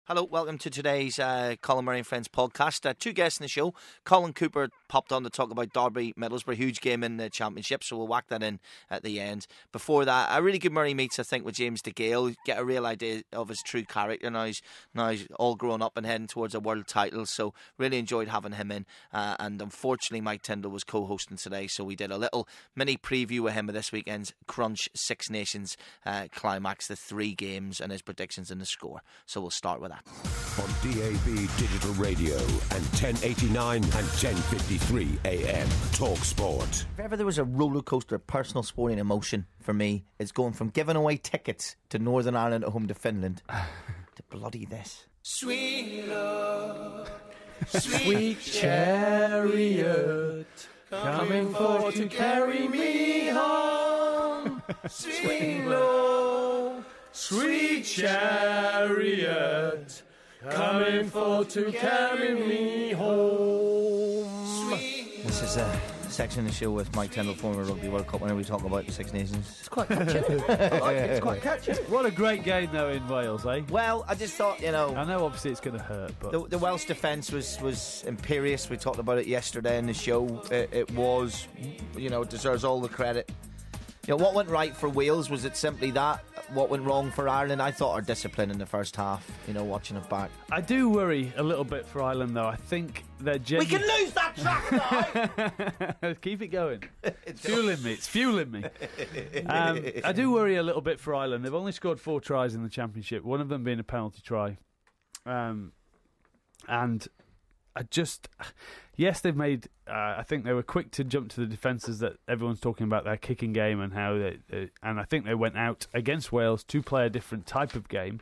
Hello, welcome to today's Colin Murray and Friends podcast. Two guests in the show. Colin Cooper popped on to talk about Derby Middlesbrough, huge game in the Championship, so we'll whack that in at the end. Before that, a really good Murray meets, I think, with James DeGale. Get a real idea of his true character. Now he's all grown up and heading towards a world title, so really enjoyed having him in. And unfortunately, Mike Tyndall was co-hosting today, so we did a little mini preview with him of this weekend's Crunch Six Nations climax, the 3 games and his predictions and the score. So we'll start with that. On DAB Digital Radio and 1089 and 1053 AM. Talksport. If ever there was a roller coaster of personal sporting emotion for me, it's going from giving away tickets to Northern Ireland at home to Finland to bloody this. Sweet love, sweet chariot, coming forth to carry me home. Sweet love, sweet chariot, coming forth to carry me home. This is a section of the show with Mike Tyndall, former Rugby World Cup, whenever we talk about the Six Nations. It's quite catchy. I like it. It's quite catchy. What a great game, though, in Wales, eh? Well, I just thought, I know obviously it's going to hurt, but the Welsh defence was imperious. We talked about it yesterday in the show. It was, deserves all the credit. What went right for Wales? Was it simply that? What went wrong for Ireland? I thought our discipline in the first half, watching it back. I do worry a little bit for Ireland, though. I think they're We can lose that track now! Keep it going. It's fueling me. I do worry a little bit for Ireland. They've only scored 4 tries in the Championship, one of them being a penalty try. And yes, they've made. I think they were quick to jump to the defences that everyone's talking about, their kicking game and how and I think they went out against Wales to play a different type of game.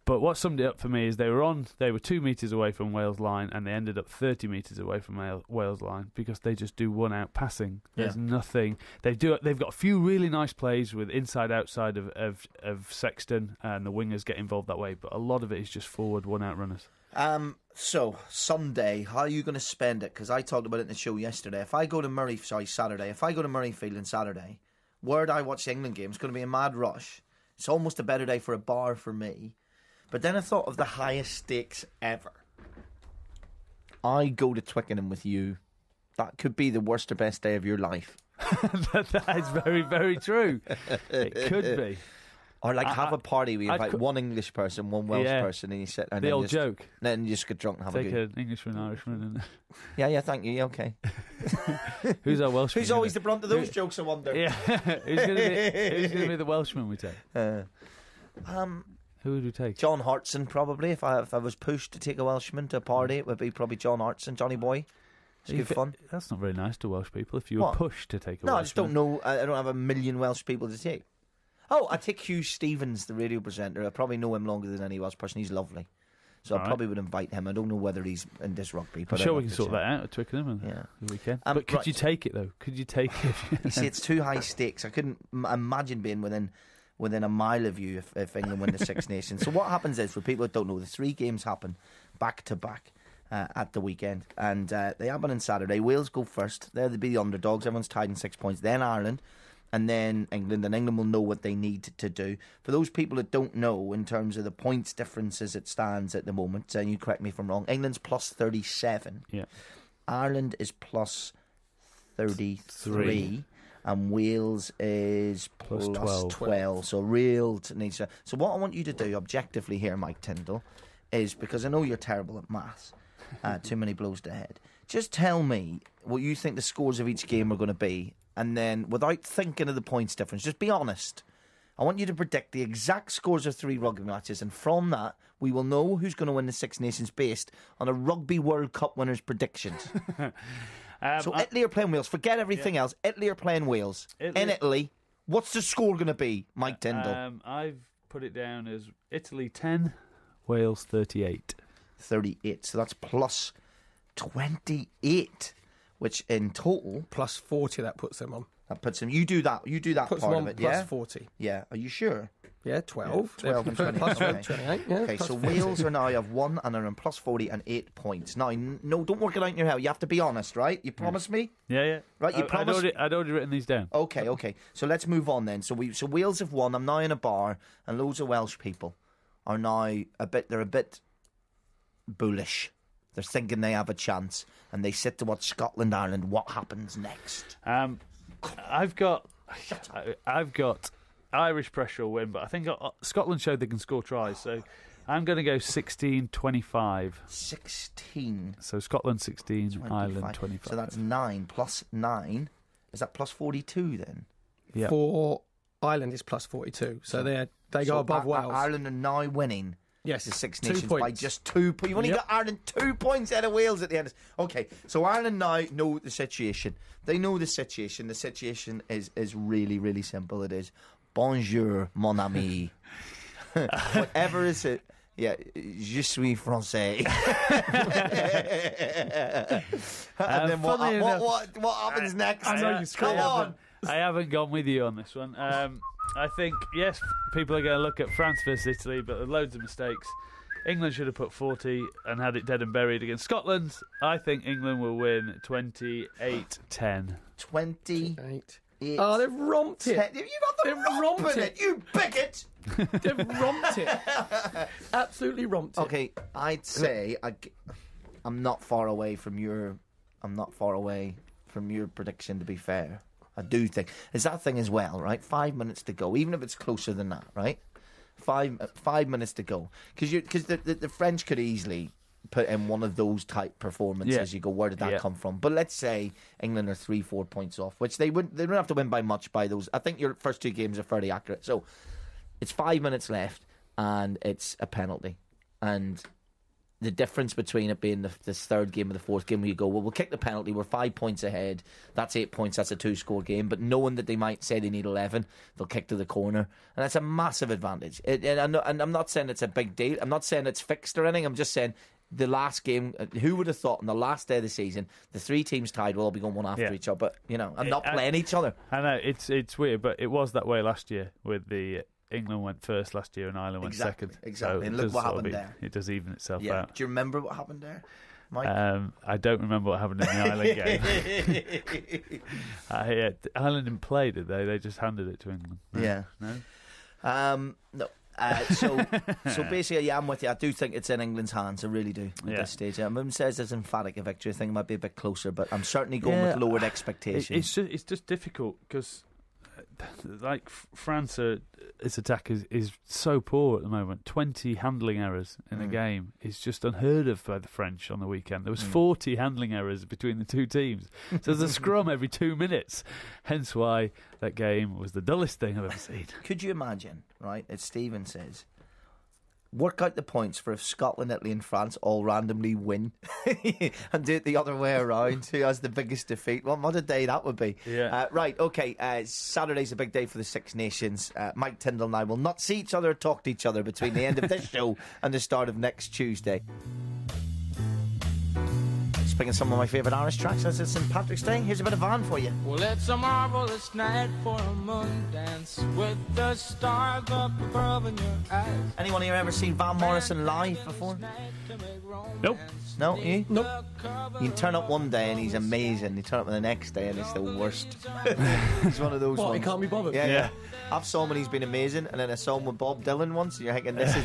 But what summed it up for me is they were 2 metres away from Wales' line and they ended up 30 metres away from Wales' line because they just do one-out passing. There's nothing. They've got a few really nice plays with inside-outside of Sexton and the wingers get involved that way, but a lot of it is just forward one-out runners. So, Sunday, how are you going to spend it? Because I talked about it in the show yesterday. Saturday. If I go to Murrayfield on Saturday, where do I watch the England game? It's going to be a mad rush. It's almost a better day for a bar for me. But then I thought of the highest stakes ever. I go to Twickenham with you. That could be the worst or best day of your life. That is very, very true. It could be. Or have a party where you invite one English person, one Welsh person, and you sit and the old joke. Then you just get drunk and have a good. Take an Englishman, Irishman, and yeah, thank you. Yeah, okay. Who's our Welshman? Who's always the brunt of those jokes? I wonder. Yeah, who's going to be the Welshman we take? Who would we take? John Hartson, probably. If I was pushed to take a Welshman to a party, it would be probably John Hartson, Johnny Boy. It's good fun. That's not very nice to Welsh people. If you were pushed to take a Welshman. I just don't know. I don't have a million Welsh people to take. Oh, I take Hugh Stevens, the radio presenter. I probably know him longer than any Welsh person. He's lovely. So I probably would invite him. I don't know whether he's in this rugby. But I'm sure we can sort that out at Twickenham the weekend. But could you take it, though? Could you take it? You see, it's too high stakes. I couldn't imagine being within a mile of you if England win the Six Nations. So what happens is, for people that don't know, the 3 games happen back-to-back at the weekend. And they happen on Saturday. Wales go first. They'll be the underdogs. Everyone's tied in 6 points. Then Ireland. And then England, and England will know what they need to do. For those people that don't know, in terms of the points difference as it stands at the moment, and you correct me if I'm wrong, England's plus 37. Yeah. Ireland is plus 33. And Wales is plus 12. So real nature. So what I want you to do objectively here, Mike Tyndall, is, because I know you're terrible at maths, too many blows to the head, just tell me what you think the scores of each game are going to be. And then, without thinking of the points difference, just be honest. I want you to predict the exact scores of 3 rugby matches, and from that, we will know who's going to win the Six Nations based on a Rugby World Cup winner's predictions. So Italy are playing Wales. Forget everything else. Italy are playing Wales. In Italy, what's the score going to be, Mike Tyndall? I've put it down as Italy 10, Wales 38. 38. So that's plus 28. Which in total, plus 40, that puts them on. That puts them. You do that puts part them of it. Plus yeah, 40. Yeah. Are you sure? Yeah, 12. 12 and 28. Plus okay. 28. Yeah, okay, so 40. Wales are now have 1 and are on plus 40 and 8 points. Now, no, don't work it out in your head. You have to be honest, right? You promise me? Yeah. Right, you promise? I'd already written these down. Okay. So let's move on then. So Wales have won. I'm now in a bar and loads of Welsh people. are now they're a bit bullish. They're thinking they have a chance, and they sit to watch Scotland, Ireland. What happens next? I've got Irish pressure will win, but I think Scotland showed they can score tries, so I'm going to go 16-25. 16. So Scotland 16, 25. Ireland 25. So that's 9 plus 9. Is that plus 42 then? Yeah. For Ireland, it's plus 42. So they go above Wales. Ireland are now winning. Yes, the Six 2 Nations points. by just 2 points. You've only got Ireland 2 points out of Wales at the end. Okay, so Ireland now know the situation. They know the situation. The situation is really, really simple. It is bonjour, mon ami. Whatever is it. Yeah, je suis français. And then what happens next? Come on. I haven't gone with you on this one. I think, yes, people are going to look at France versus Italy, but there are loads of mistakes. England should have put 40 and had it dead and buried against Scotland. I think England will win 28-10. 28. Oh, they've romped it. You got the romp in it, you bigot. They've romped it. Absolutely romped it. Okay, I'd say I'm not far away from your prediction, to be fair. I do think it's that thing as well, right? 5 minutes to go, even if it's closer than that, right? 5 minutes to go, because the French could easily put in one of those type performances. You go, where did that come from? But let's say England are 3-4 points off, which they don't have to win by much by those. I think your first 2 games are fairly accurate. So it's 5 minutes left, and it's a penalty, and the difference between it being this third game or the fourth game, where you go, well, we'll kick the penalty, we're 5 points ahead, that's 8 points, that's a 2-score game, but knowing that they might say they need 11, they'll kick to the corner, and that's a massive advantage. And I'm not saying it's a big deal, I'm not saying it's fixed or anything, I'm just saying the last game, who would have thought on the last day of the season, the 3 teams tied will all be going one after each other, but, and not playing each other. I know, it's weird, but it was that way last year with the... England went first last year and Ireland went second. Exactly. So and look what happened there. It does even itself out. Do you remember what happened there, Mike? I don't remember what happened in the Ireland game. Ireland didn't play, did they? They just handed it to England. No? Yeah. No? No. So basically, I'm with you. I do think it's in England's hands. I really do at this stage. Everyone says it's emphatic a victory. I think it might be a bit closer, but I'm certainly going with lowered expectations. It's just difficult because... Like France's attack is so poor at the moment. 20 handling errors in a game is just unheard of by the French on the weekend. There was 40 handling errors between the 2 teams. So there's a scrum every 2 minutes. Hence why that game was the dullest thing I've ever seen. Could you imagine, right, as Stephen says, work out the points for if Scotland, Italy and France all randomly win and do it the other way around, who has the biggest defeat. Well, what a day that would be. Right, okay, Saturday's a big day for the Six Nations. Mike Tyndall and I will not see each other or talk to each other between the end of this show and the start of next Tuesday. Picking some of my favourite Irish tracks as it's St. Patrick's Day. Here's a bit of Van for you. Well, it's a marvellous night for a moon dance with the stars up above in your eyes. Anyone here ever seen Van Morrison live before? Nope. No, you? Nope. You can turn up one day and he's amazing. You turn up the next day and it's the worst. He's one of those ones. He can't be bothered. Yeah. I've saw him and he's been amazing, and then I saw him with Bob Dylan once, and you're thinking this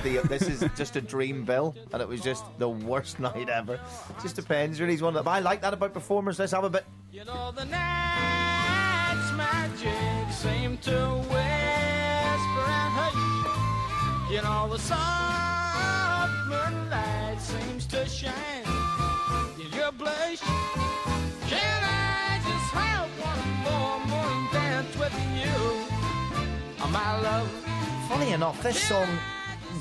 is just a dream bill, and it was just the worst night ever. It just depends, really. He's one of the, I like that about performers. Let's have a bit. You know the night's magic seemed to whisper and hush. You know the soft moonlight seems to shine in your blush. Can I just have one more moon dance with you? My love. Funny enough, this song,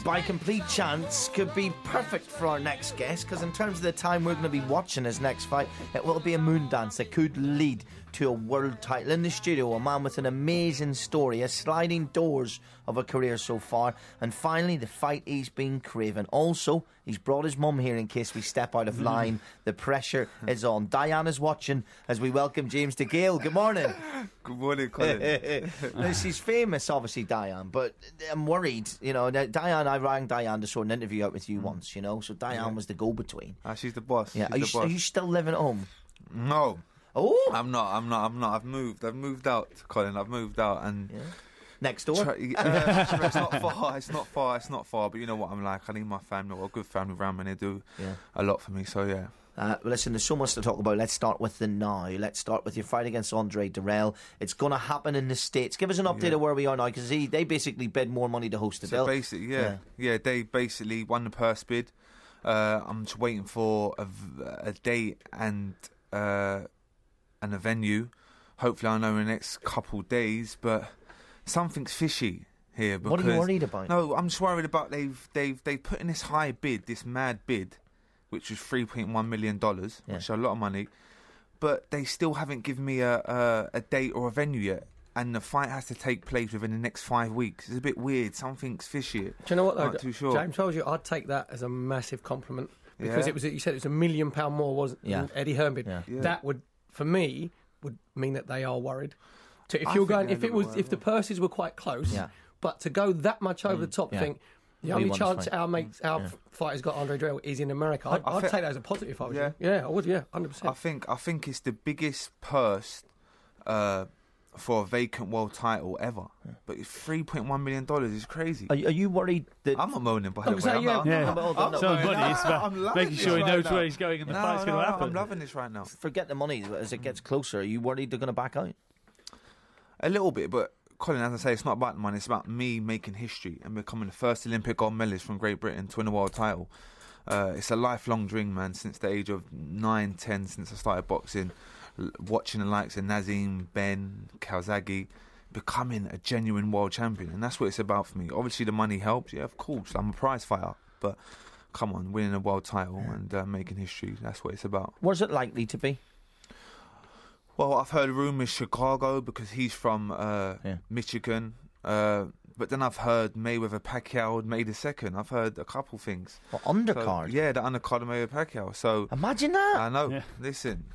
by complete chance, could be perfect for our next guest, because in terms of the time we're going to be watching his next fight, it will be a moon dance that could lead to a world title. In the studio, a man with an amazing story, a sliding doors of a career so far, and finally the fight he's been craving. Also, he's brought his mum here in case we step out of line. The pressure is on. Diana's watching as we welcome James DeGale. Good morning. Good morning, Colin. Now, she's famous, obviously, Diane, but I'm worried. Now, Diane, I rang Diane to sort an interview out with you once, so Diane was the go-between. She's the boss. Yeah, are you still living at home? No. Oh, I'm not. I've moved out, Colin. I've moved out, and Next door. It's not far. But you know what I'm like. I need my family. I've got a good family around me. They do a lot for me. So yeah. Listen, there's so much to talk about. Let's start with the now. Let's start with your fight against Andre Durrell. It's going to happen in the States. Give us an update of where we are now, because they basically bid more money to host it. So they basically won the purse bid. I'm just waiting for a date and a venue. Hopefully, I'll know in the next couple of days. But something's fishy here. Because, what are you worried about? No, I'm just worried about they've put in this high bid, this mad bid, which was $3.1 million, which is a lot of money, but they still haven't given me a date or a venue yet, and the fight has to take place within the next 5 weeks. It's a bit weird. Something's fishy. Do you know what, though? I'm not too sure. James told you, I'd take that as a massive compliment, because you said it was £1 million more, wasn't it? Eddie Hearn bid. Yeah. That would, for me, would mean that they are worried. If the purses were quite close, but to go that much over the top, think. The only chance our fighter's got Andre Durrell is in America. I'd take that as a positive if I was you. Yeah, I would, 100%. I think it's the biggest purse for a vacant world title ever. Yeah. But it's $3.1 million is crazy. Are you worried that... I'm not moaning, by the way. I'm making sure he knows where he's going and the fight's going to happen. I'm loving this right now. Forget the money. As it gets closer, are you worried they're going to back out? A little bit, but... Colin, as I say, it's not about the money, it's about me making history and becoming the first Olympic gold medalist from Great Britain to win a world title. It's a lifelong dream, man, since the age of 9, 10, since I started boxing, watching the likes of Nazim, Ben, Calzaghe, becoming a genuine world champion. And that's what it's about for me. Obviously, the money helps. Yeah, of course, I'm a prize fighter. But come on, winning a world title and making history, that's what it's about. What's it likely to be? Well, I've heard rumours Chicago because he's from Michigan. But then I've heard Mayweather Pacquiao May the 2nd. I've heard a couple things. What, undercard? So, the undercard of Mayweather Pacquiao. So imagine that. I know. Yeah. Listen.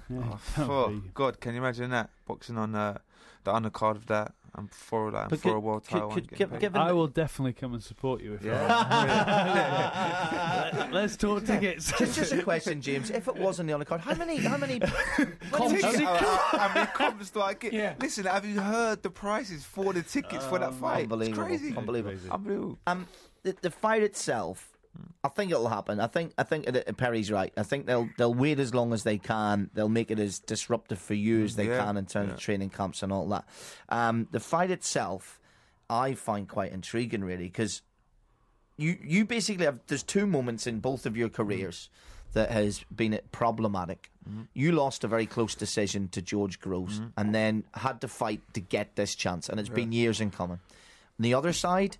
God, can you imagine that? Boxing on the undercard of that. I'm for that. I'm for a world title. I will definitely come and support you. Let's talk tickets. Just a question, James. If it was on the undercard, how many comps do I get? Yeah. Listen, have you heard the prices for the tickets for that fight? Unbelievable. It's crazy. Unbelievable. The fight itself, I think it'll happen. I think Perry's right. I think they'll wait as long as they can. They'll make it as disruptive for you as they can in terms of training camps and all that. The fight itself, I find quite intriguing, really, because you basically have. There's two moments in both of your careers that has been problematic. You lost a very close decision to George Groves, and then had to fight to get this chance, and it's been years in coming. On the other side,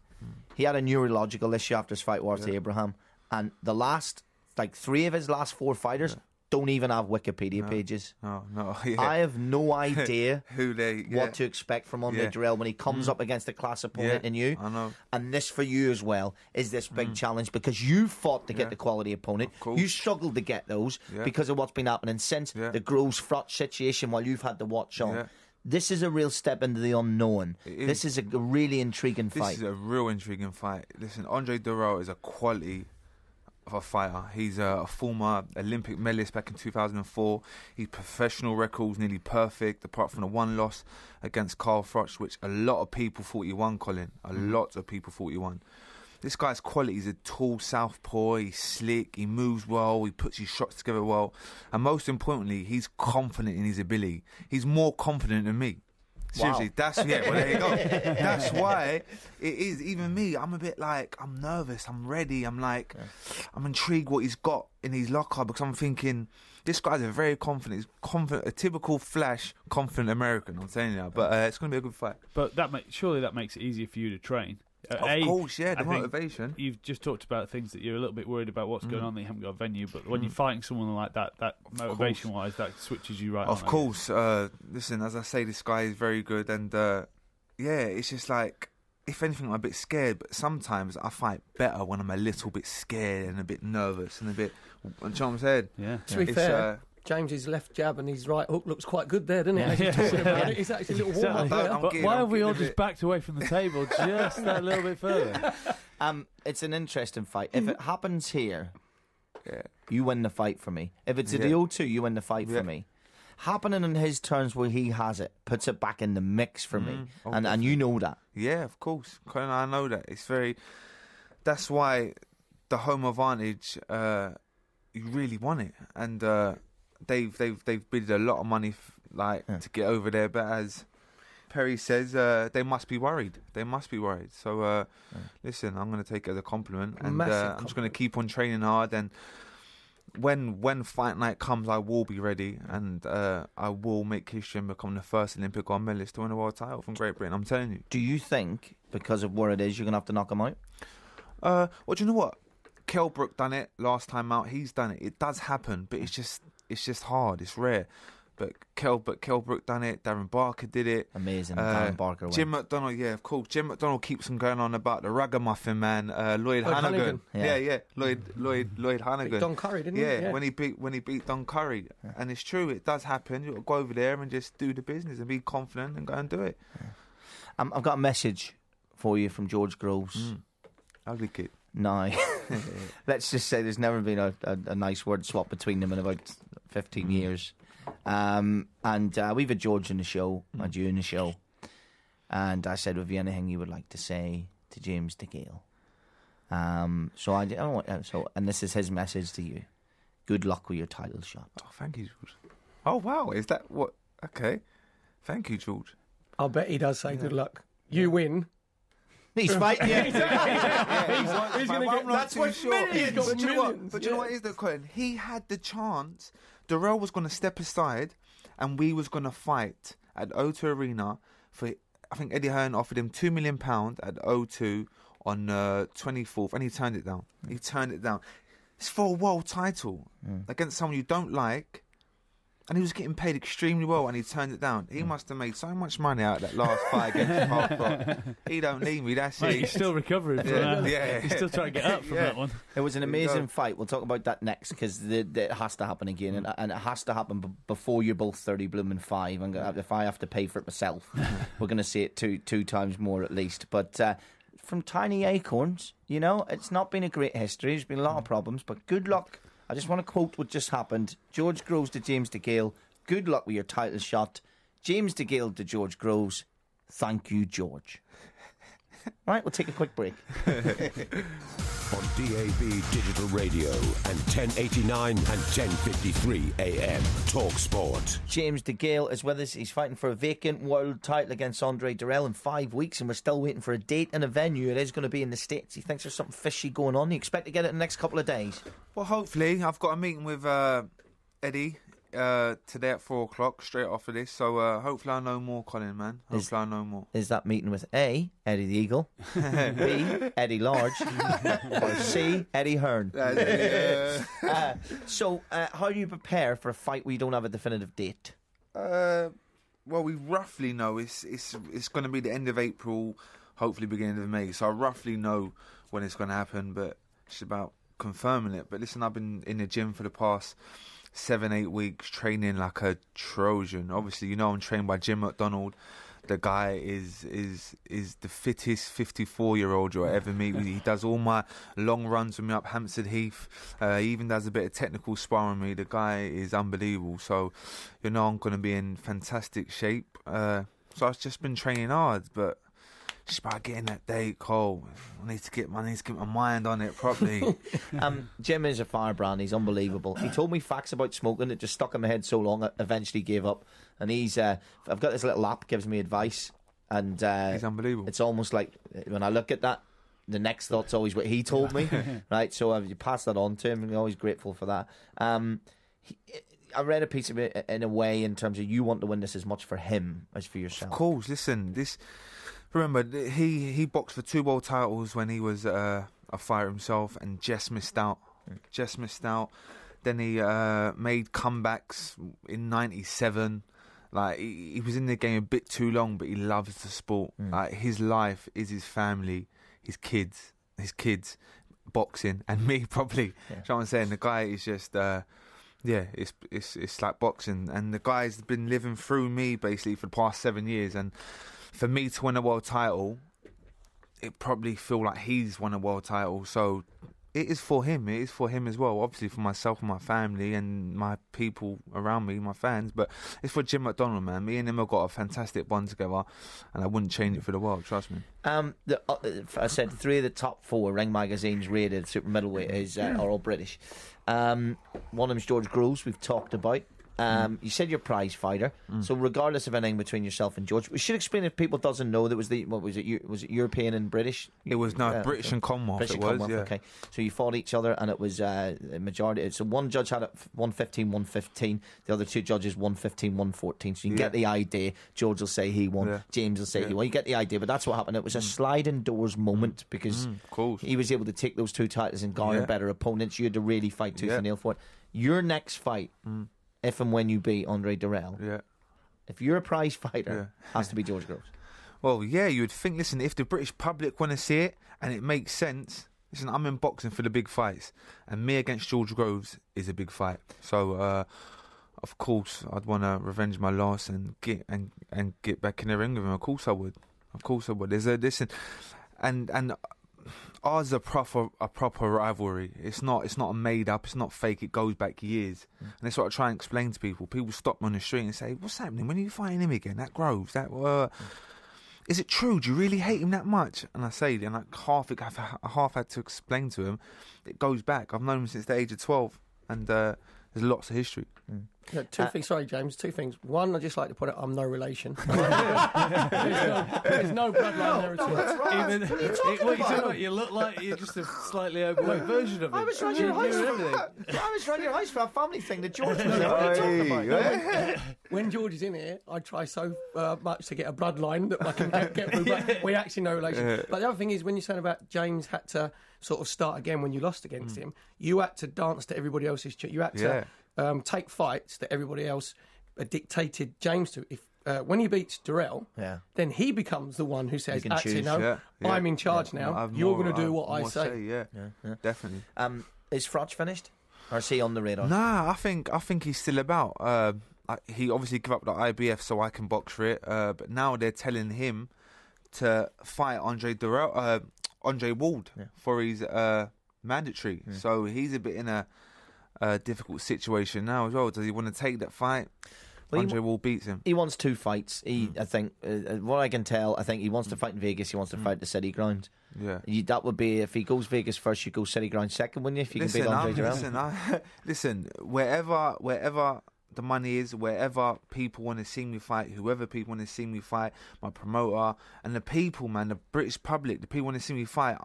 he had a neurological issue after his fight with Abraham, and the last, 3 of his last 4 fighters don't even have Wikipedia pages. No. I have no idea what to expect from Andre Durrell when he comes up against a class opponent in you. I know. And this for you as well is this big challenge, because you fought to get the quality opponent. You struggled to get those because of what's been happening since the Groves Frott situation while you've had to watch on. This is a real step into the unknown. This is a really intriguing fight. This is a real intriguing fight. Listen, Andre Durrell is a quality of a fighter. He's a former Olympic medalist back in 2004. His professional record's nearly perfect, apart from the one loss against Carl Froch, which a lot of people thought he won, Colin. A lot of people thought he won. This guy's quality is a tall southpaw. He's slick. He moves well. He puts his shots together well. And most importantly, he's confident in his ability. He's more confident than me. Seriously, well, there you go. That's why it is. Even me, I'm a bit I'm nervous. I'm ready. I'm intrigued what he's got in his locker, because I'm thinking, this guy's a very confident, a typical flash, confident American. I'm saying that, but it's going to be a good fight. But surely that makes it easier for you to train. Of course, the motivation. You've just talked about things that you're a little bit worried about what's going on, that you haven't got a venue, but when you're fighting someone like that motivation-wise, that switches you right on. Of course. Listen, as I say, this guy is very good, and it's just if anything, I'm a bit scared, but sometimes I fight better when I'm a little bit scared and a bit nervous and a bit... You know what I'm saying? Yeah. To be fair... James's left jab and his right hook looks quite good there, doesn't it? As he's talking about it, it's actually a little warm up there. Why have we all just backed away from the table just that little bit further? It's an interesting fight. If it happens here, you win the fight for me. If it's at the O2, you win the fight for me. happening on his terms where he has it puts it back in the mix for me, and you know that. Yeah, of course, Colin, I know that. It's very. That's why the home advantage. You really want it, and they've bid a lot of money to get over there. But as Perry says, they must be worried. So listen, I'm going to take it as a compliment, and I'm just going to keep on training hard. And when fight night comes, I will be ready, and I will make history and become the first Olympic gold medalist to win a world title from Great Britain. I'm telling you. Do you think because of where it is, you're going to have to knock him out? Well, do you know what? Kell Brook done it last time out. He's done it. It does happen, but it's just hard. It's rare. But Kell Brook done it. Darren Barker did it. Amazing. Darren Barker. Jim McDonald, yeah, of course. Jim McDonald keeps on going on about the ragamuffin man, Lloyd Hannigan. Yeah. Lloyd Hannigan. Don Curry, didn't he? Yeah, when he beat Don Curry, and it's true. It does happen. You got to go over there and just do the business and be confident and go and do it. Yeah. I've got a message for you from George Groves. Ugly kid. No. Let's just say there's never been a nice word swap between them in about 15 years. And we've had George in the show, and you in the show. And I said, have you anything you would like to say to James DeGale? And this is his message to you. Good luck with your title shot. Oh, thank you, George. Oh, wow. Is that what? Okay. Thank you, George. I'll bet he does say good luck. You win. He's fighting. He's going to get. That's what millions. But you know what is the Colin? He had the chance. Darrell was going to step aside, and we was going to fight at O2 Arena for. I think Eddie Hearn offered him £2 million at O2 on 24th, and he turned it down. It's for a world title against someone you don't like. And he was getting paid extremely well, and he turned it down. He must have made so much money out of that last fight against Talksport. He don't need me, that's it. He's still recovering from that. Yeah. He's still trying to get up from that one. It was an amazing fight. We'll talk about that next, because it has to happen again, and it has to happen before you're both 30 blooming 5. If I have to pay for it myself, we're going to see it two times more at least. But from tiny acorns, it's not been a great history. There's been a lot of problems, but good luck. I just want to quote what just happened. George Groves to James DeGale. Good luck with your title shot. James DeGale to George Groves. Thank you, George. Right, we'll take a quick break. On DAB Digital Radio and 1089 and 1053 AM. Talksport. James DeGale is with us. He's fighting for a vacant world title against Andre Durrell in 5 weeks, and we're still waiting for a date and a venue. It is going to be in the States. He thinks there's something fishy going on. You expect to get it in the next couple of days? Well, hopefully. I've got a meeting with Eddie today at 4 o'clock, straight after this. So hopefully I know more, Colin, man. Hopefully I know more. Is that meeting with A, Eddie the Eagle, B, Eddie Large, or C, Eddie Hearn? So how do you prepare for a fight where you don't have a definitive date? Well, we roughly know it's going to be the end of April, hopefully beginning of May. So I roughly know when it's going to happen, but it's about confirming it. But listen, I've been in the gym for the past 7-8 weeks training like a Trojan. Obviously, I'm trained by Jim McDonald. The guy is the fittest 54-year-old you'll ever meet. He does all my long runs with me up Hampstead Heath. He even does a bit of technical sparring with me. The guy is unbelievable. So, I'm going to be in fantastic shape. So I've just been training hard, but just about getting that date, Cole. I need to get my mind on it properly. Jim is a firebrand. He's unbelievable. He told me facts about smoking. It just stuck in my head so long, I eventually gave up. And he's I've got this little app, gives me advice, and he's unbelievable. It's almost like when I look at that, the next thought's always what he told me. Right, so you pass that on to him, and I'm always grateful for that. I read a piece of it in a way in terms of you want to win this as much for him as for yourself. Of course, listen, this. Remember, he boxed for 2 world titles when he was a fighter himself, and just missed out. Then he made comebacks in '97. Like he was in the game a bit too long, but he loves the sport. Like his life is his family, his kids, boxing, and me probably. Yeah. You know what I'm saying? The guy is just. It's like boxing, and the guy's been living through me basically for the past 7 years, and for me to win a world title, it probably feel like he's won a world title. So it is for him. It is for him as well. Obviously for myself and my family and my people around me, my fans. But it's for Jim McDonald, man. Me and him have got a fantastic bond together, and I wouldn't change it for the world. Trust me. I said 3 of the top 4 Ring Magazine's rated super middleweight are all British. One of them's George Groves. We've talked about. You said you're a prize fighter, so regardless of anything between yourself and George, we should explain if people doesn't know that was it European and British? It was British and Commonwealth. British and Commonwealth, yeah. okay. So you fought each other, and it was a majority. So one judge had it 115, 115. The other 2 judges 115, 114. So you get the idea. George will say he won. James will say he won. You get the idea. But that's what happened. It was a sliding doors moment because he was able to take those 2 titles and garner better opponents. You had to really fight tooth and nail for it. Your next fight. If and when you beat Andre Durrell, if you're a prize fighter, has to be George Groves. Well, yeah, you would think, listen, if the British public want to see it and it makes sense, listen, I'm in boxing for the big fights, and me against George Groves is a big fight. So, of course, I'd want to revenge my loss and get back in the ring with him. Of course I would. There's a listen, and ours is a proper rivalry. It's not a made up. It's not fake. It goes back years, and that's what I try and explain to people. People stop me on the street and say, "What's happening? When are you fighting him again? That Groves? Is it true? Do you really hate him that much?" And I say, and I half had to explain to him, it goes back. I've known him since the age of 12, and there's lots of history. Yeah, 2 things, sorry, James. 2 things. One, I just like to put it, I'm no relation. There's no bloodline there at all. Right. You look like you're just a slightly overweight version of him. I was running your house for a family thing that George was talking about. When George is in here, I try so much to get a bloodline that I can get through, but we actually no relation. But the other thing is, when you're saying about James had to sort of start again when you lost against him, you had to dance to everybody else's you had to take fights that everybody else dictated James to. If when he beats Durrell, then he becomes the one who says, actually, no, I'm in charge now. You're going to do what I say. Definitely. Is Frotch finished? Or is he on the radar? Nah, I think he's still about. He obviously gave up the IBF so I can box for it. But now they're telling him to fight Andre Ward for his mandatory. So he's a bit in a difficult situation now as well. Does he want to take that fight? Well, Andre Ward beats him. He wants 2 fights. I think, what I can tell, I think he wants to fight in Vegas. He wants to fight the City Ground. Yeah, that would be, if he goes Vegas first, you go City Ground second, wouldn't you? If you can beat Andre Durrell. Listen, wherever the money is, wherever people want to see me fight, whoever people want to see me fight, my promoter and the people, man, the British public, the people want to see me fight.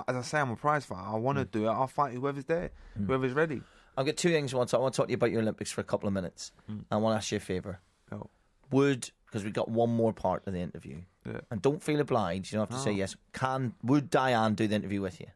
As I say, I'm a prize fighter. I want to do it. I'll fight whoever's there, whoever's ready. I've got 2 things I want to talk to you about your Olympics for a couple of minutes. I want to ask you a favour. Because we've got one more part of the interview. And don't feel obliged. You don't have to say yes. Would Diane do the interview with you?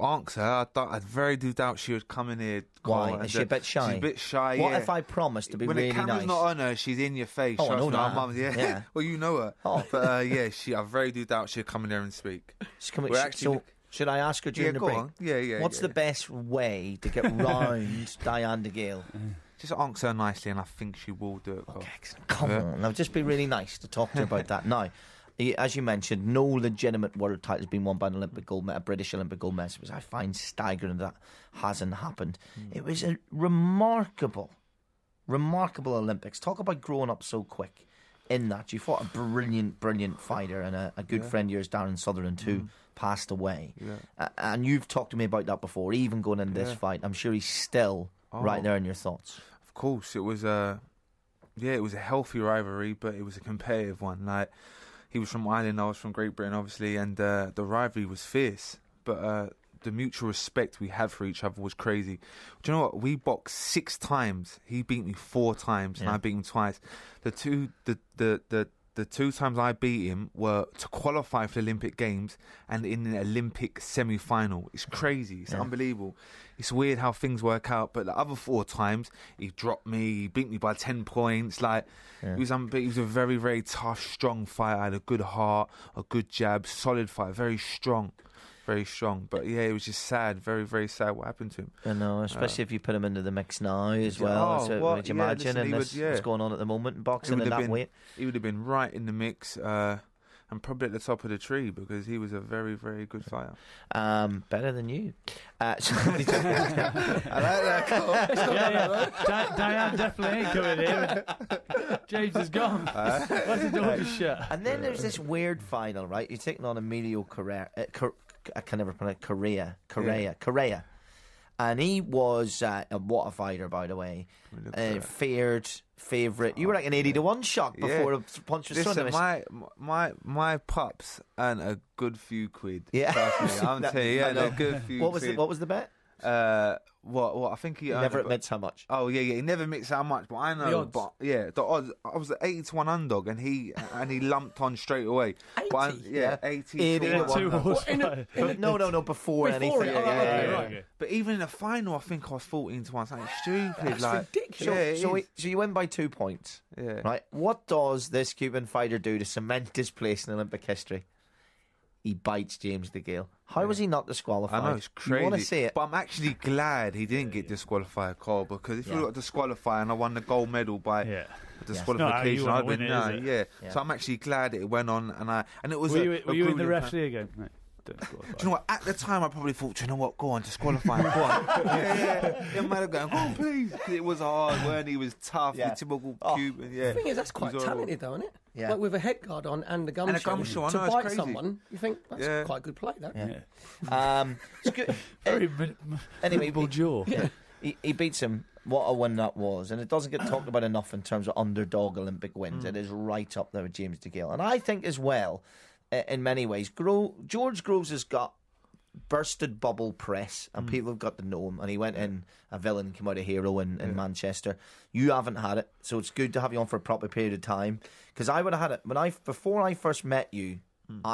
Answer. I very do doubt she would come in here. Why? Is she a bit shy? She's a bit shy. What if I promised to be really nice? When the camera's not on her, she's in your face. Oh, I know that. Mum, yeah. Well, you know her. Oh. But I very do doubt she'll come in there and speak. So should I ask her during the break? On. Yeah. What's the best way to get round Diane de Gale? Just answer her nicely, and I think she will do it. Okay, come on. Now, just be really nice to talk to her about that. Now, as you mentioned, no legitimate world title has been won by an Olympic gold medal, a British Olympic gold medal, which I find staggering that hasn't happened. It was a remarkable Olympics. Talk about growing up so quick in that. You fought a brilliant fighter, and a good friend of yours, Darren Sutherland, who passed away. And you've talked to me about that before, even going into this fight. I'm sure he's still right there in your thoughts. Of course, it was a healthy rivalry, but it was a competitive one. Like, he was from Ireland, I was from Great Britain, obviously, and the rivalry was fierce. But the mutual respect we had for each other was crazy. Do you know what? We boxed 6 times. He beat me 4 times, and I beat him twice. The two times I beat him were to qualify for the Olympic Games and in an Olympic semi-final. It's crazy. It's unbelievable. It's weird how things work out. But the other 4 times, he dropped me. He beat me by 10 points. He was a very, very tough, strong fighter. Had a good heart, a good jab, solid fight, very strong. Very strong. But it was just sad, very, very sad what happened to him. I know, especially if you put him into the mix now as well. Would you imagine? What's going on at the moment in boxing at that weight? He would have been right in the mix. and probably at the top of the tree because he was a very, very good fighter. Better than you. I like that. Diane definitely ain't coming here. James is gone. What's the door just shut? And then there's this weird final, right? You're taking on Emilio Correa. I can never pronounce Correa. And he was what a fighter, by the way. Feared favourite. You were like an 80-1 shot before a punch was thrown. Listen, my pups earned a good few quid. Yeah, I'm telling you, a good few. What was the bet? What I think he never admits how much. Oh yeah, he never admits how much. But I know, the odds. but yeah, the odds. I was at 80-1 underdog, and he lumped on straight away. 80? But 80 to 1. No, before anything. Yeah. But even in the final, I think I was 14 to 1. Something stupid. That's like ridiculous. So you win by 2 points. Yeah. Right. What does this Cuban fighter do to cement his place in Olympic history? He bites James DeGale. How was he not disqualified? I know, it's crazy. You want to see it? But I'm actually glad he didn't get disqualified, Cole, because if you got disqualified and I won the gold medal by disqualification, I'd been So I'm actually glad it went on, and it was. Were you in the referee again? No. Do you know what? At the time, I probably thought, do you know what? Go on, disqualify him. Go on. Yeah. Might have gone, go on, please. It was hard, weren't he? He was tough. The typical Cuban. Yeah. The thing is, that's quite talented, though, isn't it? Yeah. Like with a head guard on and a gumshoe. To bite crazy. someone, you think that's quite a good play, though. Yeah. It's good. Anyway, jaw. He beats him. What a win that was. And it doesn't get talked about enough in terms of underdog Olympic wins. It is right up there with James DeGale. And I think as well, in many ways, George Groves has got bursted bubble press and people have got to know him, and he went in a villain, came out a hero in Manchester. You haven't had it, so it's good to have you on for a proper period of time, because I would have had it before I first met you.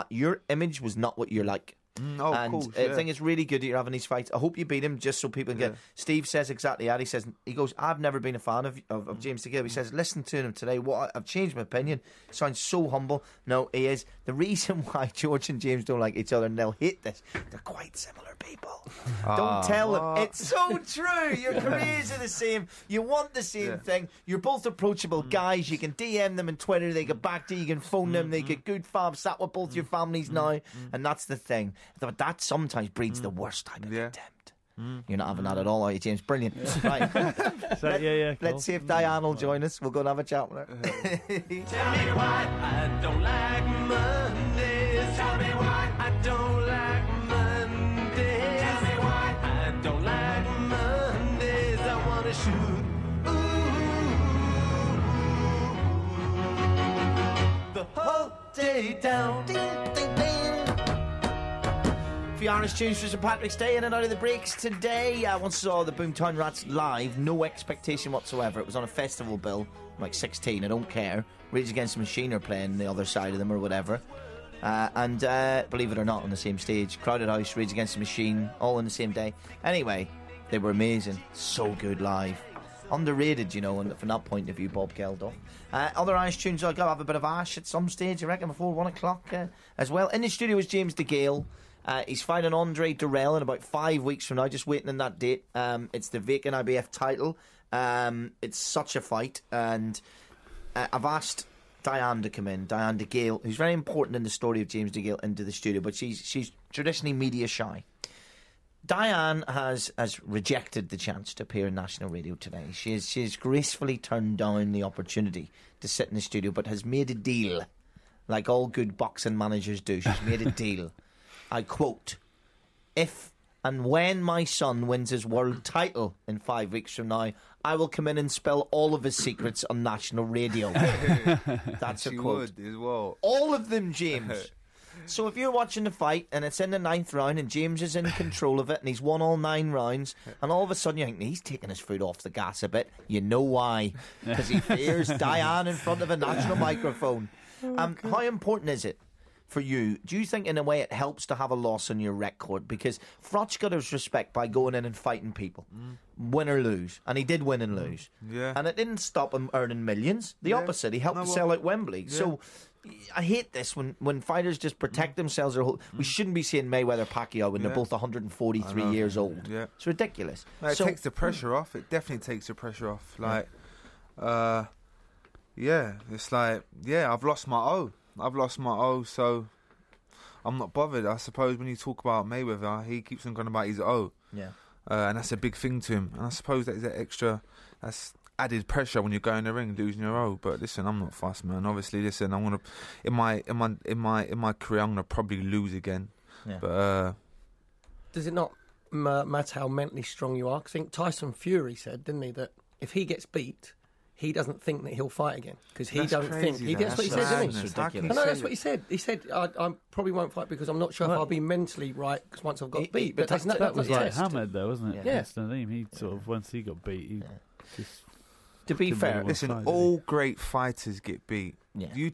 Your image was not what you're like. Of course, I think it's really good that you're having these fights. I hope you beat him just so people can get. Steve says exactly that. He goes, I've never been a fan of James DeGale. He says, listen to him today. I've changed my opinion. He sounds so humble. No, he is. The reason why George and James don't like each other, and they'll hate this, they're quite similar people. Don't tell them. It's so true. Your careers are the same. You want the same thing. You're both approachable guys. You can DM them on Twitter. They get back to you. You can phone them. They get good fab. Sat with both your families now. And that's the thing. But that sometimes breeds the worst type of contempt. You're not having that at all, are you, James? Brilliant. Right. Cool. Let's see if Diane will join us. We'll go and have a chat with her. Tell me why I don't like Mondays. Tell me why I don't like Mondays. Tell me why I don't like Mondays. I want to shoot. The whole day down. Ding, ding, ding. The Irish tunes for St Patrick's Day in and out of the breaks today. I once saw the Boomtown Rats live, no expectation whatsoever. It was on a festival bill, like 16, I don't care. Rage Against the Machine are playing the other side of them or whatever. And believe it or not, on the same stage. Crowded House, Rage Against the Machine, all on the same day. Anyway, they were amazing. So good live. Underrated, you know, and from that point of view, Bob Geldof. Other Irish tunes, I'll go have a bit of Ash at some stage, I reckon, before 1 o'clock as well. In the studio is James DeGale. He's fighting Andre Durrell in about 5 weeks from now, just waiting on that date. It's the vacant IBF title. It's such a fight, and I've asked Diane to come in, Diane DeGale, who's very important in the story of James DeGale, into the studio, but she's traditionally media shy. Diane has rejected the chance to appear on national radio today. She has gracefully turned down the opportunity to sit in the studio, but has made a deal, like all good boxing managers do. She's made a deal. I quote, if and when my son wins his world title in 5 weeks from now, I will come in and spill all of his secrets on national radio. That's a quote. Would as well. All of them, James. So if you're watching the fight and it's in the 9th round and James is in control of it and he's won all 9 rounds, and all of a sudden you think he's taking his foot off the gas a bit, you know why? Because he fears Diane in front of a national microphone. How important is it for you? Do you think in a way it helps to have a loss on your record? Because Froch got his respect by going in and fighting people, win or lose, and he did win and lose. And it didn't stop him earning millions. The opposite, he helped to sell out Wembley. So I hate this when fighters just protect themselves. We shouldn't be seeing Mayweather Pacquiao when they're both 143 years old. It's ridiculous. No, it takes the pressure off. It definitely takes the pressure off. Like, it's like, I've lost my O. I've lost my O, so I'm not bothered. I suppose when you talk about Mayweather, he keeps on going about his O. Yeah. And that's a big thing to him. And I suppose that is that extra, that's added pressure when you go in the ring losing your O. But listen, I'm not fussed, man. Obviously, listen, I'm gonna in my career, I'm gonna probably lose again. Yeah. But does it not matter how mentally strong you are? 'Cause I think Tyson Fury said, didn't he, that if he gets beat, he doesn't think that he'll fight again because he don't think. That's what he said, didn't he? Ridiculous. No, that's what he said. He said, I probably won't fight because I'm not sure if I'll be mentally right because once I've got beat. But that was like Hamed, though, wasn't it? Yeah. He sort of, once he got beat, he just... To be fair, listen, all great fighters get beat. Yeah. You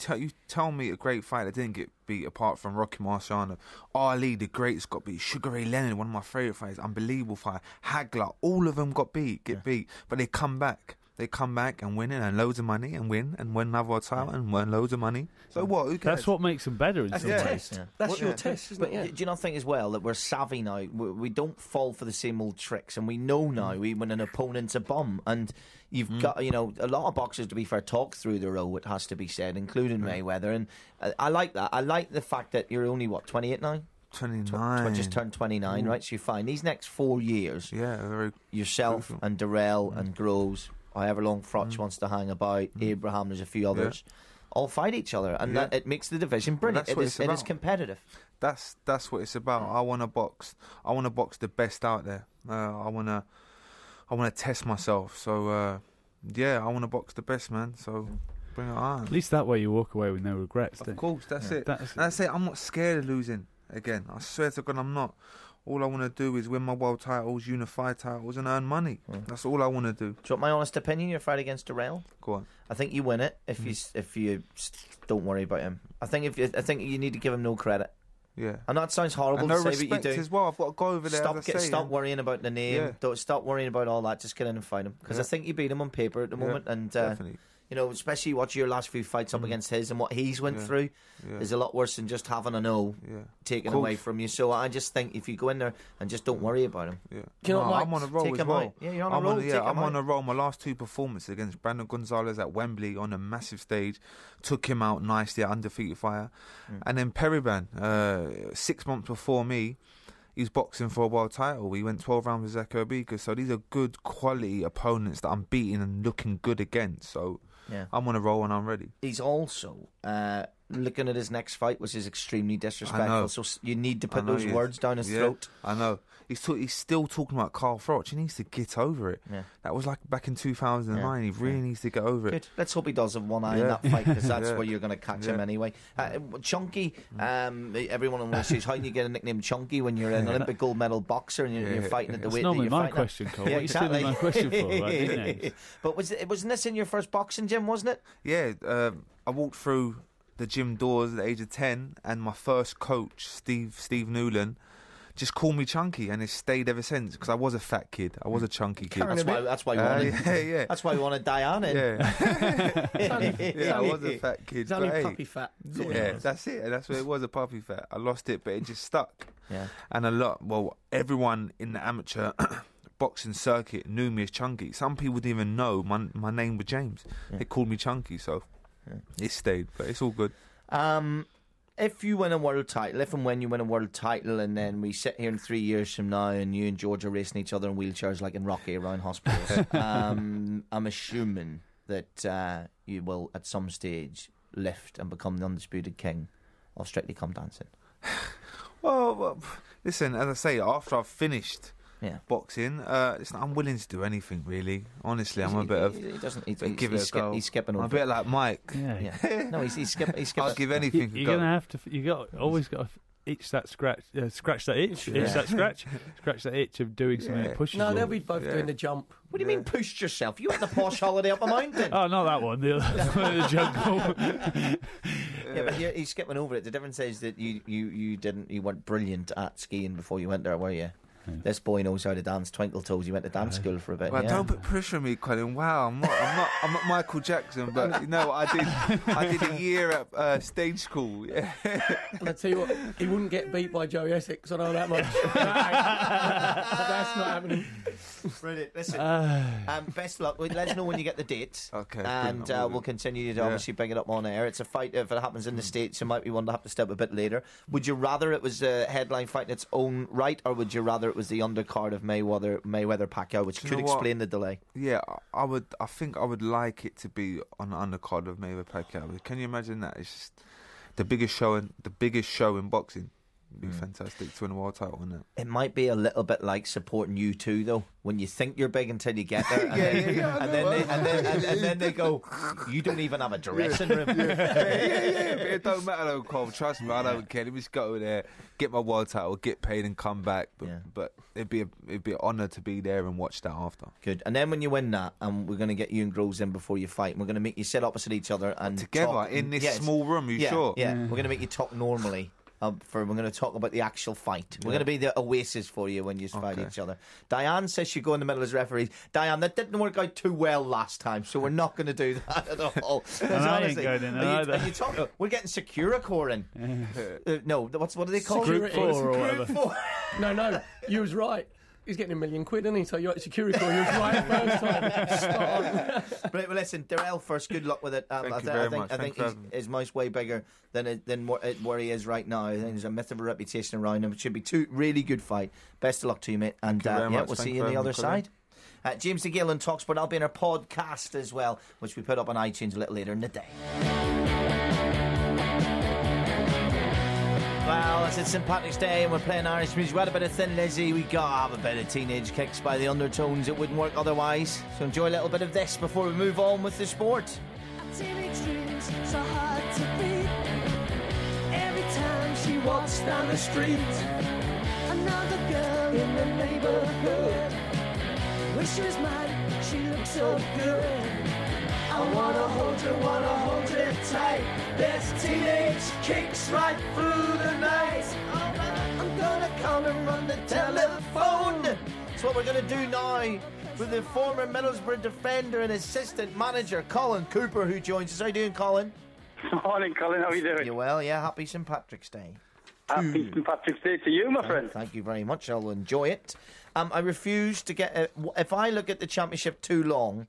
tell me a great fighter didn't get beat apart from Rocky Marciano. Ali, the greatest, got beat. Sugar Ray Leonard, one of my favourite fighters, unbelievable fighter. Hagler, all of them got beat, beat. But they come back. They come back and win it and loads of money and win another title and win loads of money. So what? Who cares? That's what makes them better in some ways. Test. Yeah. That's your test, isn't it? Do you not think as well that we're savvy now? We don't fall for the same old tricks, and we know now when an opponent's a bum. And you've got, a lot of boxers, to be fair, talk through the row, it has to be said, including Mayweather. And I like that. I like the fact that you're only, 28 now? 29. Just turned 29, right? So you're fine. These next 4 years, yourself crucial. and Darrell and Groves, however long Frotch wants to hang about, Abraham, there's a few others, all fight each other, and that it makes the division brilliant. It is competitive. That's what it's about. I want to box the best out there. I want to test myself. So I want to box the best, man. So bring it on. At least that way you walk away with no regrets. Of course, that's it. That's it. I'm not scared of losing again. I swear to God, I'm not. All I want to do is win my world titles, unify titles, and earn money. That's all I want to do. Do you want my honest opinion? Your fight against Darrell? Go on. I think you win it if you don't worry about him. I think you need to give him no credit. Yeah. And that sounds horrible and to no say, but you do. as well. I've got to go over there. Stop worrying about the name. Yeah. Don't stop worrying about all that. Just get in and fight him because I think you beat him on paper at the moment. And definitely. Especially watch your last few fights up against his and what he's went through is a lot worse than just having a no taken away from you. So I just think if you go in there and just don't worry about him. Yeah. Do you know what, I'm on a roll as well. Out. Yeah, you're on a roll. I'm on a roll. My last 2 performances against Brandon Gonzalez at Wembley on a massive stage, took him out nicely at undefeated fire. And then Periban, 6 months before me, he's boxing for a world title. He went 12 rounds with Zeko Bika. So these are good quality opponents that I'm beating and looking good against. So I'm on a roll and I'm ready. He's also looking at his next fight, which is extremely disrespectful. So you need to put those words down his throat. I know. He's still talking about Carl Froch. He needs to get over it. Yeah. That was like back in 2009. He really needs to get over it. Good. Let's hope he does have one eye in that fight because that's where you're going to catch him anyway. Chunky, everyone always says, how do you get a nickname Chunky when you're an Olympic gold medal boxer and you're fighting at the weight that you're normally fighting my question, Cole. Yeah, what exactly. My question for? Right, but wasn't this in your first boxing gym, wasn't it? Yeah. I walked through the gym doors at the age of 10 and my first coach, Steve Newland, just called me Chunky, and it's stayed ever since because I was a fat kid. I was a chunky kid. That's why you wanted. That's why you wanted Diane in. I was a fat kid. It's only puppy fat. That's it. That's what it was, a puppy fat. I lost it, but it just stuck. Yeah. And everyone in the amateur boxing circuit knew me as Chunky. Some people didn't even know my name was James. They called me Chunky, so it stayed. But it's all good. If you win a world title, if and when you win a world title, and then we sit here in 3 years from now and you and George are racing each other in wheelchairs like in Rocky around hospitals, I'm assuming that you will at some stage lift and become the undisputed king of Strictly Come Dancing. Well, listen, as I say, after I've finised boxing, I'm willing to do anything, really. Honestly, I'm a bit of... He's skipping over. I'm a bit like Mike. Yeah. No, he's skipping. I'll give anything You're going to have to... Always got to itch that scratch that itch, itch that scratch that itch of doing something that pushes you. No, they'll be both doing the jump. What do you mean pushed yourself? You had the posh holiday up a mountain. Oh, not that one. The other the jungle. Yeah, but he's skipping over it. The difference is that you weren't brilliant at skiing before you went there, were you? This boy knows how to dance twinkle toes. He went to dance school for a bit. Well, don't put pressure on me, Colin. Wow, I'm not Michael Jackson, but you know what I did a year at stage school. Yeah. And I tell you what, he wouldn't get beat by Joey Essex. I know that much. That's not happening. Brilliant. Listen, best of luck. Let us know when you get the dates. Okay. And we'll continue to obviously bring it up on air. It's a fight. If it happens in the States, you might be one to have to step a bit later. Would you rather it was a headline fight in its own right, or would you rather it was the undercard of Mayweather-Pacquiao, which could explain the delay? Yeah, I would. I think I would like it to be on the undercard of Mayweather-Pacquiao. Can you imagine that? It's just the biggest show in boxing. It'd be fantastic to win a world title, wouldn't it? It might be a little bit like supporting you two, though. When you think you're big until you get there, and then they go, "You don't even have a dressing room." But it don't matter though, Cole. Trust me, I don't care. Let me just go there, get my world title, get paid, and come back. But it'd be an honour to be there and watch that after. Good. And then when you win that, we're going to get you and Groves in before you fight. And we're going to make you sit opposite each other and together talk, in this small room. You sure? Yeah. We're going to make you talk normally. We're going to talk about the actual fight. We're going to be the oasis for you when you fight each other. Diane says she go in the middle as referees. Diane, that didn't work out too well last time, so we're not going to do that at all. And I ain't going in either. We're getting Securicor in. No, what do they call it? Group 4 or whatever. No, you was right. He's getting $1 million, isn't he? So you're at Securicor. You was right first time. Spot on. But well, listen, Darrell first. Good luck with it. I think his mouth's way bigger than where he is right now. I think there's a myth of a reputation around him. It should be two really good fight. Best of luck to you, mate. And we'll see you on the other side. James DeGill and Talksport. I'll be in our podcast as well, which we put up on iTunes a little later in the day. Well, it's St. Patrick's Day and we're playing Irish music. We had a bit of Thin Lizzy. We gotta have a bit of Teenage Kicks by the Undertones. It wouldn't work otherwise. So enjoy a little bit of this before we move on with the sport. Teenage dreams, so hard to beat. Every time she walks down the street, another girl in the neighborhood. Wish she was mine, she looks so good. I wanna hold her tight. There's teenage kicks right through the night. I'm gonna come and run the telephone. That's what we're gonna do now with the former Middlesbrough defender and assistant manager Colin Cooper, who joins us. How you doing, Colin? Morning, Colin. How are you doing? You well? Yeah. Happy St. Patrick's Day. Happy St. Patrick's Day to you, my friend. Thank you very much. I'll enjoy it. I refuse to get. If I look at the championship too long,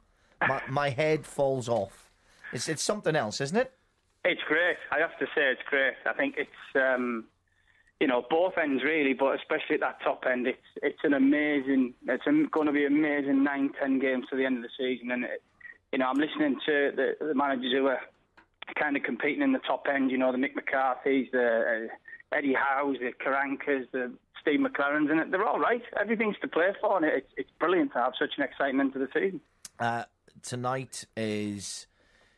my head falls off. It's something else, isn't it? It's great. I have to say it's great. I think it's both ends really, but especially at that top end, it's an amazing. It's going to be amazing 9-10 games to the end of the season, and I'm listening to the managers who are kind of competing in the top end. You know, the Mick McCarthy's, the Eddie Howe's, the Karankas, the Steve McLaren's, and they're all right. Everything's to play for, and it's brilliant to have such an exciting end to the season. Tonight is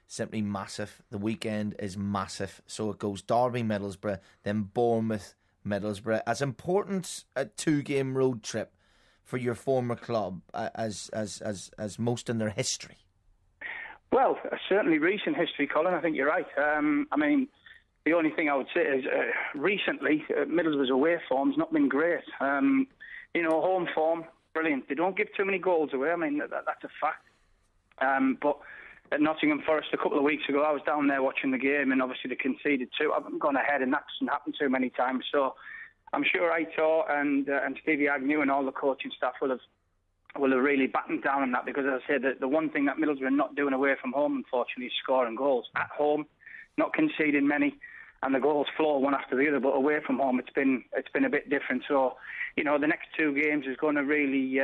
simply massive. The weekend is massive. So it goes Derby, Middlesbrough, then Bournemouth, Middlesbrough. As important a 2-game road trip for your former club as most in their history. Well, certainly recent history, Colin. I think you're right. The only thing I would say is recently Middlesbrough's away form's not been great. Home form, brilliant. They don't give too many goals away. I mean, that's a fact. But at Nottingham Forest a couple of weeks ago, I was down there watching the game, and obviously they conceded 2. I haven't gone ahead, and that doesn't happen too many times. So I'm sure Aitor and Stevie Agnew and all the coaching staff will have really battened down on that, because, as I said, the one thing that Middlesbrough are not doing away from home, unfortunately, is scoring goals. At home, not conceding many, and the goals flow one after the other. But away from home, it's been a bit different. So, the next 2 games is going to really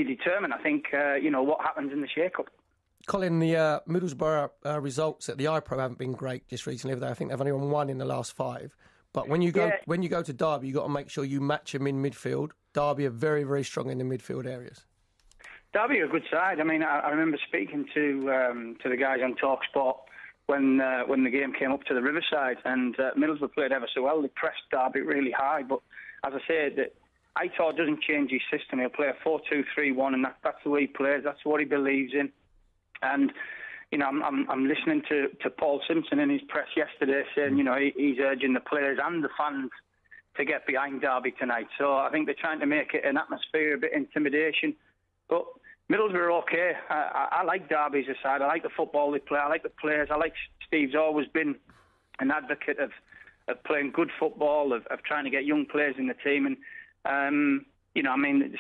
determine, I think, what happens in the shake-up. Colin, the Middlesbrough results at the iPro haven't been great just recently, have they? I think they've only won 1 in the last 5. But when you go to Derby, you've got to make sure you match them in midfield. Derby are very, very strong in the midfield areas. Derby are a good side. I mean, I remember speaking to the guys on Talksport when the game came up to the Riverside, and Middlesbrough played ever so well. They pressed Derby really high, but as I said, Aitor doesn't change his system. He'll play a 4-2-3-1, and that's the way he plays. That's what he believes in. And I'm listening to Paul Simpson in his press yesterday saying he's urging the players and the fans to get behind Derby tonight. So I think they're trying to make it an atmosphere, a bit of intimidation. But Middlesbrough are okay. I like Derby as a side. I like the football they play. I like the players. I like Steve's always been an advocate of playing good football, of trying to get young players in the team. And,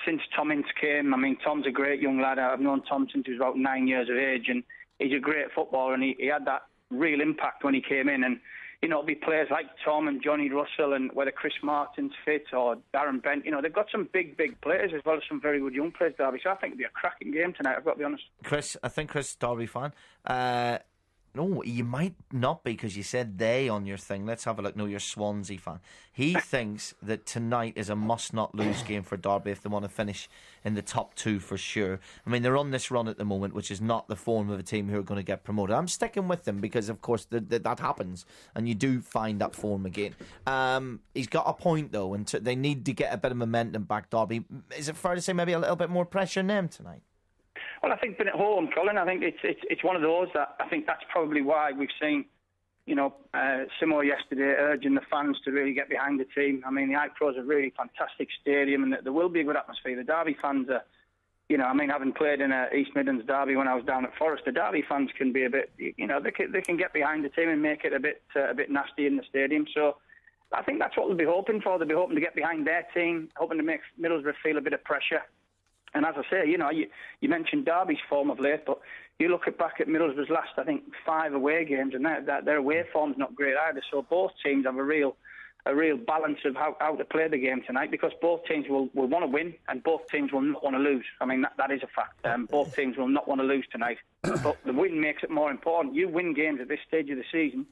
since Tom Ince came, Tom's a great young lad. I've known Tom since he was about 9 years of age, and he's a great footballer, and he had that real impact when he came in. And, it'll be players like Tom and Johnny Russell, and whether Chris Martin's fit or Darren Bent, they've got some big players as well as some very good young players, Derby. So I think it'll be a cracking game tonight, I've got to be honest. Chris, I think Chris Derby fan. No, you might not be, because you said they on your thing. Let's have a look. No, you're Swansea fan. He thinks that tonight is a must-not-lose game for Derby if they want to finish in the top two for sure. They're on this run at the moment, which is not the form of a team who are going to get promoted. I'm sticking with them because, of course, that happens, and you do find that form again. He's got a point, though, and they need to get a bit of momentum back, Derby. Is it fair to say maybe a little bit more pressure on them tonight? Well, I think being at home, Colin, I think it's one of those that I think that's probably why we've seen, Simo yesterday urging the fans to really get behind the team. The iPro's a really fantastic stadium, and there will be a good atmosphere. The Derby fans are, having played in a East Midlands derby when I was down at Forest, the Derby fans can be a bit, they can get behind the team and make it a bit nasty in the stadium. So I think that's what they'll be hoping for. They'll be hoping to get behind their team, hoping to make Middlesbrough feel a bit of pressure. And as I say, you mentioned Derby's form of late, but you look back at Middlesbrough's last, I think, 5 away games, and their away form's not great either. So both teams have a real balance of how to play the game tonight, because both teams will want to win and both teams will not want to lose. That is a fact. Both teams will not want to lose tonight. But the win makes it more important. You win games at this stage of the season,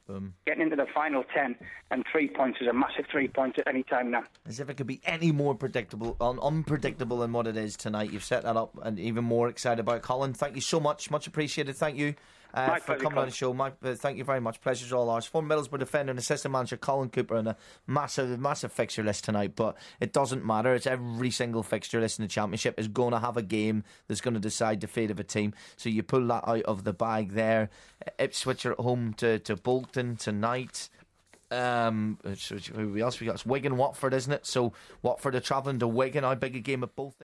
getting into the final 10, and 3 points is a massive 3 points at any time now. As if it could be any more unpredictable than what it is tonight. You've set that up, and even more excited about it. Colin, thank you so much. Much appreciated. Thank you. For coming on the show. Thank you very much. Pleasure's all ours. Former Middlesbrough defender and assistant manager Colin Cooper on a massive fixture list tonight, but it doesn't matter. It's every single fixture list in the Championship is going to have a game that's going to decide the fate of a team. So you pull that out of the bag there. Ipswich are at home to Bolton tonight. Who else we got? It's Wigan, Watford, isn't it? So Watford are travelling to Wigan. How big a game at both?